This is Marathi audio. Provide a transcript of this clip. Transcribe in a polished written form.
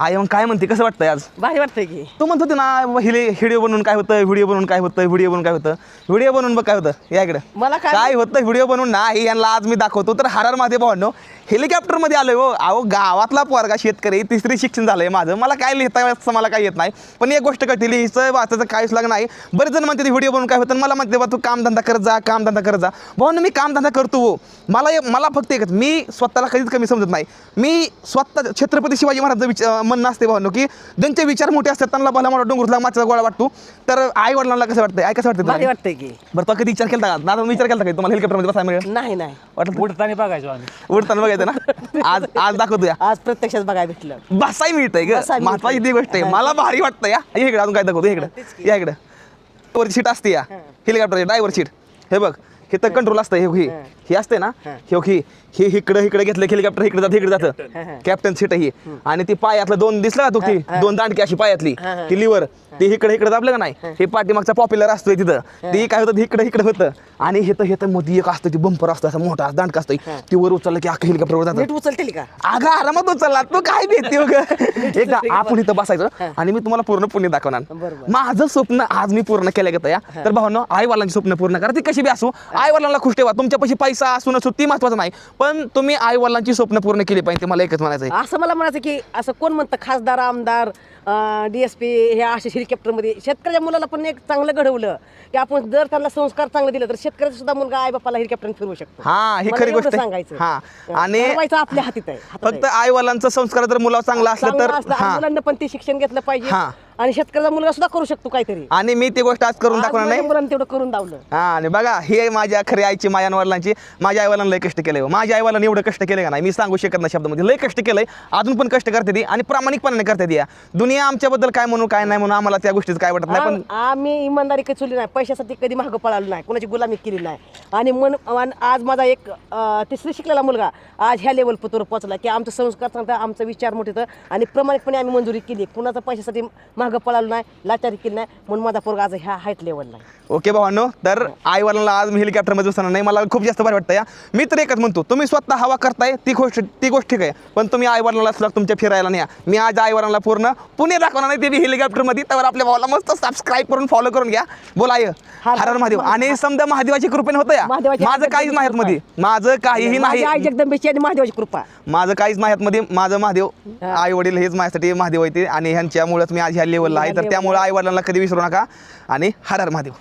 आई मग काय म्हणते, कसं वाटतंय आज? भारी वाटतंय की. तू म्हणत होती ना व्हिडिओ बनवून काय होतं, व्हिडिओ बनवून काय होतं, व्हिडिओ बनवून काय होतं, व्हिडिओ बनवून बघ काय होतं. या इकडे मला काय होतं व्हिडिओ बनवून ना, हे यांना आज मी दाखवतो. तर हरार मध्ये भावनो हेलिकॉप्टरमध्ये आलोय हो. अहो गावातला पोरगा शेतकरी, तिसरी शिक्षण झालंय माझं. मला काय लिहिता असं मला काय येत नाही, पण एक गोष्ट कळते लिहायचं वाचायचं काहीच लाग नाही. बरेच जण म्हणते व्हिडिओ बनवून काय होतं, मला म्हणते बा तू कामधंदा करत जा, कामधंदा करत जा. भावनो मी कामधंदा करतो हो. मला फक्त एकच, मी स्वतःला कधीच कमी समजत नाही. मी स्वतः छत्रपती शिवाजी महाराजांचं म्हणणं असते भावनो की ज्यांचे विचार मोठे असतात त्यांना भला मोठा डोंगरला मागचा गोळा वाटतो. तर आई वडिलांना कसं वाटतंय, आई कसं वाटतं भारी वाटतंय की. बरं तो कधी विचार केला का दादा, विचार केला का तुम्हाला हेलिकॉप्टरमध्ये बसायला मिळेल? नाही नाही, वाटलं उडताना बघायचो आम्ही. उडताना बघायचं ना. आज आज दाखवतो या, आज प्रत्यक्षात बघायला भेटलं. बसाय मिळतंय ग, बसायला महत्वाची ती मिळतंय. गोष्ट आहे. मला भारी वाटतं या. इकडे अजून काय दाखवतो, इकडे या, इकडे वर सीट असते या हेलिकॉप्टरची, ड्रायव्हर सीट. हे बघ हे तर कंट्रोल असतं, हे असते ना, हे इकडे घेतलं हेलिकॉप्टर, इकडे जातं कॅप्टन सीट ही. आणि ती पायातलं दोन दिसलं का तो, ती दोन दांडकी अशी पायातली ती लिव्हर, ती इकडे दाबलं का नाही, हे पाठीमागचा पॉप्युलर असतोय तिथं, ती काय होतं इकडे होतं. आणि हे मध्ये एक असतं, ती बंपर असतं असं मोठा दांडका असतं, ती वर उचललं की अख्खं हेलिकॉप्टरवर जातं. नीट उचलते का? अगं आरामात उचलला तू, काय भीती. एकदा आपण इथं बसायचं आणि मी तुम्हाला पूर्ण पुण्य दाखवणार. माझं स्वप्न आज मी पूर्ण केलं गेलं या. तर भावनो आई वडिलांची स्वप्न पूर्ण करा, ती कशी बी असू. आई वडिलांना खुश ठेवा. तुमच्यापाशी पैसा असू नसू ती महत्वाचं नाही, पण तुम्ही आई वडिलांची स्वप्न पूर्ण केली पाहिजे. मला एकच म्हणायचं आहे. असं मला म्हणायचं की असं कोण म्हणतं खासदार, आमदार, DSP हे अशा हेलिकॉप्टरमध्ये शेतकऱ्याच्या मुलाला पण एक चांगलं घडवलं की आपण जर त्यांना संस्कार चांगले दिले तर शेतकऱ्याचा सुद्धा मुलगा आई बापाला हेलिकॉप्टर फिरवू शकतो. हा ही मला खरी एवढं गोष्ट आहे. सांगायचं. हा आणि ठरवायचं आपल्या हातात आहे. फक्त आई वडिलांचा संस्कार जर मुलावर चांगला असला तर हा. मुलांना पण ते शिक्षण घेतलं पाहिजे हा. आणि शेतकऱ्याचा मुलगा सुद्धा करू शकतो काहीतरी. आणि मी ती गोष्ट आज करून आज दाखवणार माझ्या नाही. मुलांनी तेवढं करून दावलं. हा आणि बघा हे माझ्या खरी आईची माया आणि वडिलांची. माझ्या आई वडिलांना लय कष्ट केले. माझ्या आई वडिलांनी एवढं कष्ट केले का नाही मी सांगू शकत नाही शब्दामध्ये. लय कष्ट केलंय, अजून पण कष्ट करते ती आणि प्रामाणिकपणाने करते ती. दुनिया आमच्याबद्दल काय म्हणू काय नाही म्हणून आम्हाला त्या गोष्टीचं काय वाटत नाही. पण आम्ही इमानदारी कधी चुली नाही, पैशासाठी कधी मागं पळालो नाही, कोणाची गुलामी केली नाही. आणि आज माझा एक तिसरी शिकलेला मुलगा आज ह्या लेवल पतोर पोहोचला की आमचं संस्कार सांगता, आमचा विचार मोठे तर आणि प्रामाणिकपणे आम्ही मंजुरी केली. कुणाचा पैशासाठी मागं पळालो नाही, लाचारी केली नाही, म्हणून माझा पोरगा आज ह्या हाईट लेवलला आहे. ओके भावांनो, तर आई वडिलांना आज मी हेलिकॉप्टरमध्ये बसणार नाही. मला खूप जास्त भारी वाटतं या. मी तर एकच म्हणतो, तुम्ही स्वतः हवा करताय ती गोष्ट ठीक आहे, पण तुम्ही आई वडिलांना असला तुमच्या फिरायला न्या. मी आज आई वडिलांना पूर्ण पुणे दाखवणार नाही, ते बी हेलिकॉप्टरमध्ये. तर आपल्या भावाला मस्त सबस्क्राईब करून फॉलो करून घ्या. बोला हर महादेव. आणि समजा महादेवाची कृपेने होतं या. माझं काहीच नाही मध्ये, माझं काहीही नाही. आई जगदंबेची आणि महादेवाची कृपा. माझं काहीच नाही मध्ये. माझं महादेव आई वडील हेच माझ्यासाठी महादेव होते आणि ह्यांच्यामुळेच मी आज ह्या लेवलला आहे. तर त्यामुळे आई वडिलांना कधी विसरू नका आणि हर हर महादेव.